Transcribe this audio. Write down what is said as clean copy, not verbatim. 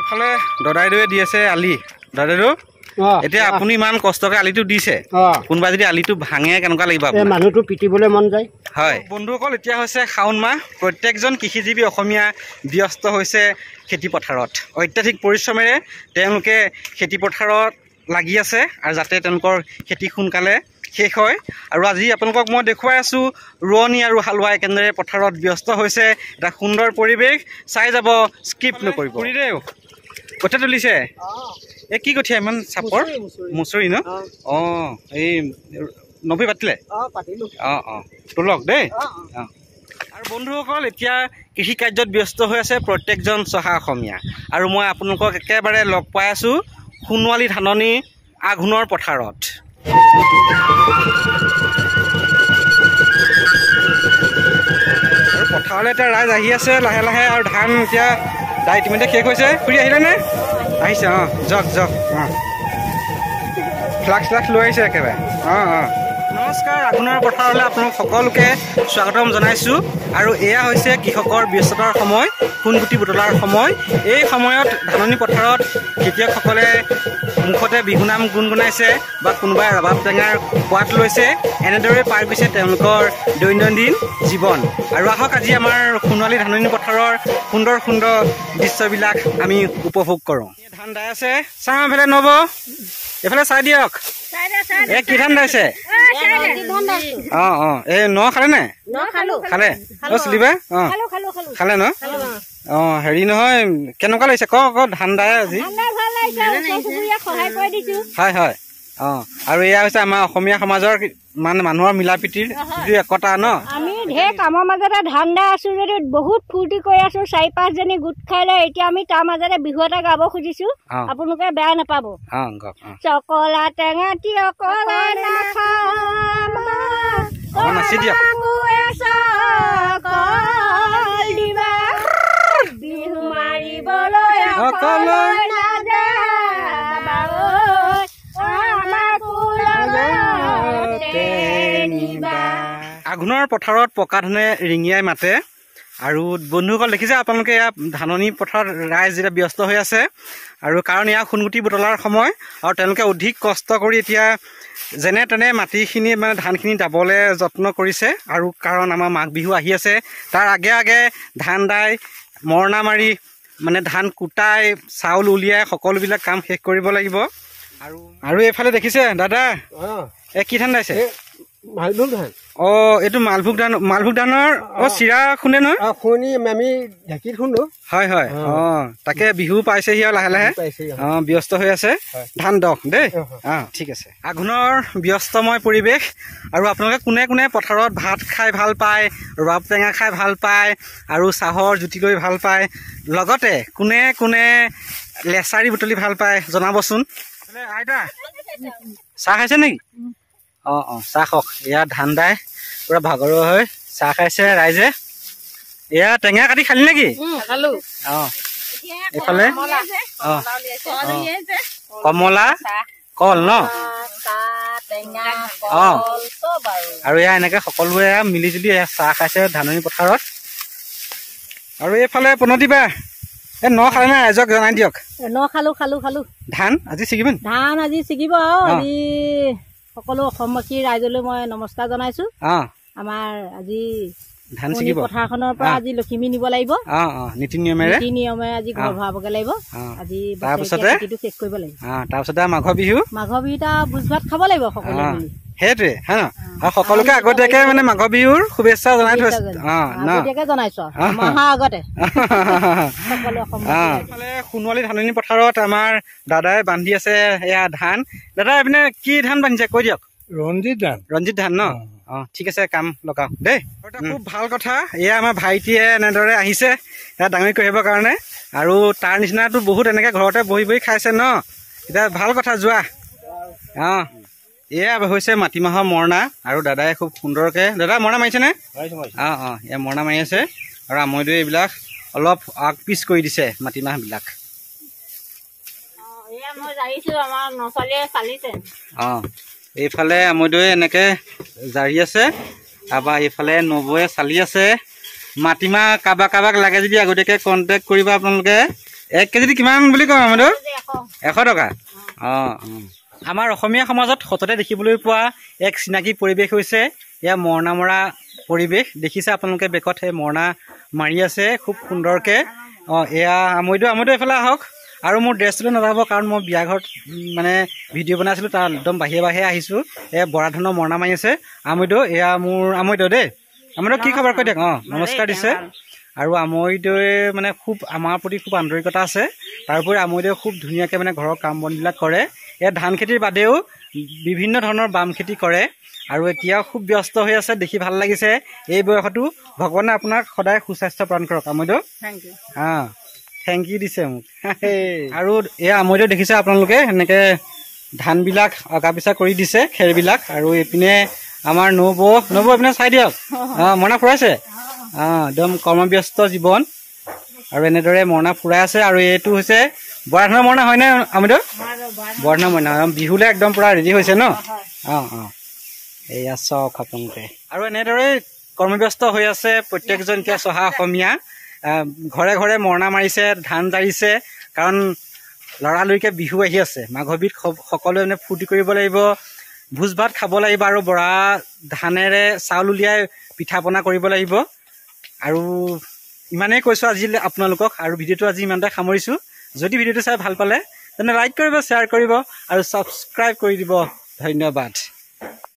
এফালে দদাইদেৱে দি আছে আলি দাদাইদেউ এতিয়া আপুনি ইমান কষ্টকে আলিটো দিছে কোনবা যদি আলিটো ভাঙে কেনেকুৱা লাগিব আপোনাৰ মানুহটো পিটিবলৈ মন যায় হয় বন্ধুসকল এতিয়া হৈছে শাওন মাহ প্ৰত্যেকজন কৃষিজীৱী অসমীয়া ব্যস্ত হৈছে খেতি পথাৰত অত্যাধিক পৰিশ্ৰমেৰে তেওঁলোকে খেতি পথাৰত লাগি আছে আৰু যাতে তেওঁলোকৰ খেতি সোনকালে শেষ হয় আৰু আজি আপোনালোকক মই দেখুৱাই আছো ৰোৱনী আৰু হালুৱাই কেনেদৰে পথাৰত ব্যস্ত হৈছে এটা সুন্দৰ পৰিৱেশ চাই যাব স্কিপ নকৰিব খুৰীদেউ কঠীয়া তুলিছে এ কি কঠীয়া ইমান চাপৰ মুচৰি ন এই নবী পাতিলে তোলক দেই আৰু বন্ধুসকল এতিয়া কৃষি কাৰ্যত ব্যস্ত হৈ আছে প্ৰত্যেকজন চহা অসমীয়া আৰু মই আপোনালোকক একেবাৰে লগ পাই আছো সোণোৱালী ধাননি আঘোণৰ পথাৰত আৰু পথাৰলৈ এতিয়া ৰাইজ আহি আছে লাহে লাহে আৰু ধান এতিয়া ইতিমধ্যে শেষ হৈছে ফুৰি আহিলে নে আহিছে জক ফ্লাক্স লৈ আহিছে একেবাৰে নমস্কাৰ আঘোণৰ পথাৰলৈ আপোনালোক সকলোকে স্বাগতম জনাইছোঁ আৰু এয়া হৈছে কৃষকৰ ব্যস্ততাৰ সময় সোণগুটি বুটলাৰ সময় এই সময়ত ধাননি পথাৰত খেতিয়কসকলে মুখতে বিহুনাম গুণগুণাইছে বা কোনোবাই ৰবাব টেঙাৰ সোৱাদ লৈছে এনেদৰে পাৰ গৈছে তেওঁলোকৰ দৈনন্দিন জীৱন আৰু আহক আজি আমাৰ সোণোৱালী ধাননি পথাৰৰ সুন্দৰ সুন্দৰ দৃশ্যবিলাক আমি উপভোগ কৰোঁ ধান দাই আছে চাওঁ এইফালে নব এইফালে চাই দিয়ক এই কি ধান দাইছে এই ন খালে নে খালে চলিবা খালে ন হেৰি নহয় কেনেকুৱা লাগিছে ক ধান দাই আজি হয় হয় আৰু এয়া হৈছে আমাৰ অসমীয়া সমাজৰ মানে মানুহৰ মিলা প্ৰীতিৰ একতা ন আমি ঢেৰ কামৰ মাজতে ধান দাই আছো যদি বহুত ফূৰ্তি কৰি আছো 4-5 গোট খাই লৈ এতিয়া আমি তাৰ মাজতে বিহু এটা গাব খুজিছো আপোনালোকে বেয়া নাপাব চকলা টেঙা নাচি দিয়ক বিহু মাৰিবলৈ আঘোণৰ পথাৰত পকা ধানে ৰিঙিয়াই মাতে আৰু বন্ধুসকল দেখিছে আপোনালোকে এয়া ধাননি পথাৰত ৰাইজ যেতিয়া ব্যস্ত হৈ আছে আৰু কাৰণ এয়া সোণগুটি বুটলাৰ সময় আৰু তেওঁলোকে অধিক কষ্ট কৰি এতিয়া যেনে তেনে মাটিখিনি মানে ধানখিনি দাবলৈ যত্ন কৰিছে আৰু কাৰণ আমাৰ মাঘ বিহু আহি আছে তাৰ আগে আগে ধান দাই মৰণা মাৰি মানে ধান কুটাই চাউল উলিয়াই সকলোবিলাক কাম শেষ কৰিব লাগিব আৰু এইফালে দেখিছে দাদা কি ধান দাইছে মালভোগ ধান এইটো মালভোগ ধানৰ চিৰা খুন্দে নহয় আমি ঢেঁকীত খুন্দো হয় হয় তাকে বিহু পাইছেহি আৰু লাহে লাহে ব্যস্ত হৈ আছে ধান দক দেই ঠিক আছে আঘোণৰ ব্যস্তময় পৰিৱেশ আৰু আপোনালোকে কোনে কোনে পথাৰত ভাত খাই ভাল পায় ৰবাব টেঙা খাই ভাল পায় আৰু চাহৰ জুতি লৈ ভাল পায় লগতে কোনে কোনে লেচাৰী বুটলি ভাল পায় জনাবচোন আইতা চাহ খাইছে নেকি চাহ খাওক এয়া ধান দাই পুৰা ভাগৰুৱা হৈ চাহ খাইছে ৰাইজে এয়া টেঙা কাটি খালি নেকি এইফালে কমলা কল ন আৰু এয়া এনেকে সকলোৱে মিলি জুলি চাহ খাইছে ধাননি পথাৰত আৰু এইফালে প্ৰণতিবা ন খালে নাই ৰাইজক জনাই দিয়ক ন খালো ধান আজি ছিগিব ধান আজি ছিগিব আজি সকলো অসমবাসী ৰাইজলৈ মই নমস্কাৰ জনাইছো আমাৰ আজি ধান ছিগিব পথাৰখনৰ পৰা আজি লখিমী নিব লাগিব নীতি নিয়মেৰে আজি ঘৰ ভৰাবগে লাগিব আজি তাৰপিছতে শেষ কৰিব লাগিব তাৰপিছতে মাঘ বিহুত ভোজ ভাত খাব লাগিব সকলোৱে মিলি সেইটোৱে হা আৰু সকলোকে আগতীয়াকে মানে মাঘ বিহুৰ শুভেচ্ছা জনাই থৈছে জনাইছো আগতে সোণোৱালী ধাননি পথাৰত আমাৰ দাদাই বান্ধি আছে এয়া ধান দাদা এইপিনে কি ধান বান্ধিছে কৈ দিয়ক ৰঞ্জিত ধান ন ঠিক আছে কাম লগাও দেই খুব ভাল কথা এয়া আমাৰ ভাইটিয়ে এনেদৰে আহিছে এয়া ডাঙৰি কঢ়িবৰ কাৰণে আৰু তাৰ নিচিনাটো বহুত এনেকে ঘৰতে বহি বহি খাইছে ন এতিয়া ভাল কথা যোৱা এয়া হৈছে মাটিমাহৰ মৰণা আৰু দাদাই খুব সুন্দৰকৈ দাদা মৰণা মাৰিছেনে অঁ অঁ এয়া মৰণা মাৰি আছে আৰু আমৈদৈ এইবিলাক অলপ আগ পিচ কৰি দিছে মাটিমাহবিলাক অঁ এইফালে আমৈদৈ এনেকৈ জাৰি আছে তাৰপৰা এইফালে নবৌৱে চালি আছে মাটিমাহ কাৰোবাক লাগে যদি আগতীয়াকৈ কণ্টেক্ট কৰিব আপোনালোকে 1 কেজিত কিমান বুলি কয় আমৈদৈ 100 টকা অঁ অঁ আমাৰ অসমীয়া সমাজত সততে দেখিবলৈ পোৱা এক চিনাকি পৰিৱেশ হৈছে এয়া মৰণা মৰা পৰিৱেশ দেখিছে আপোনালোকে বেকত সেই মৰণা মাৰি আছে খুব সুন্দৰকৈ অঁ এয়া আমৈদৈ এইফালে আহক আৰু মোৰ ড্ৰেছটো নাযাব কাৰণ মই বিয়া ঘৰত মানে ভিডিঅ' বনাইছিলোঁ তাৰ একদম বাহিৰে আহিছোঁ এয়া বৰা ধানৰ মৰণা মাৰি আছে আমৈদৈ এয়া মোৰ আমৈদৈ দেই আমৈদৈ কি খবৰ কৈ দিয়ক অঁ নমস্কাৰ দিছে আৰু আমৈদৈ মানে খুব আমাৰ প্ৰতি খুব আন্তৰিকতা আছে তাৰোপৰি আমৈদৈ খুব ধুনীয়াকৈ মানে ঘৰৰ কাম বনবিলাক কৰে এয়া ধান খেতিৰ বাদেও বিভিন্ন ধৰণৰ বাম খেতি কৰে আৰু এতিয়াও খুব ব্যস্ত হৈ আছে দেখি ভাল লাগিছে এই বয়সতো ভগৱানে আপোনাক সদায় সুস্বাস্থ্য প্ৰদান কৰক আমৈদৈ অঁ থেংক ইউ দিছে মোক আৰু এয়া আমৈদৈ দেখিছে আপোনালোকে এনেকৈ ধানবিলাক অকা পিছা কৰি দিছে খেৰবিলাক আৰু এইপিনে আমাৰ নবৌ এইপিনে চাই দিয়ক অঁ মৰণা ফুৰাইছে অঁ একদম কৰ্মব্যস্ত জীৱন আৰু এনেদৰে মৰণা ফুৰাই আছে আৰু এইটো হৈছে বৰা ধানৰ মৰণা হয়নে আমৈদৈ বৰা ধানৰ মৰণা বিহুলৈ একদম পূৰা ৰেডি হৈছে ন অঁ অঁ এয়া চাওক আপোনালোকে আৰু এনেদৰে কৰ্মব্যস্ত হৈ আছে প্ৰত্যেকজন এতিয়া চহা অসমীয়া ঘৰে ঘৰে মৰণা মাৰিছে ধান জাৰিছে কাৰণ লৰালৰিকৈ বিহু আহি আছে মাঘৰ বিহুত সকলোৱে মানে ফূৰ্তি কৰিব লাগিব ভোজ ভাত খাব লাগিব আৰু বৰা ধানেৰে চাউল উলিয়াই পিঠা পনা কৰিব লাগিব আৰু ইমানেই কৈছোঁ আজি আপোনালোকক আৰু ভিডিঅ'টো আজি ইমানতে সামৰিছোঁ যদি ভিডিঅ'টো চাই ভাল পালে তেনে লাইক কৰিব শ্বেয়াৰ কৰিব আৰু ছাবস্ক্ৰাইব কৰি দিব ধন্যবাদ।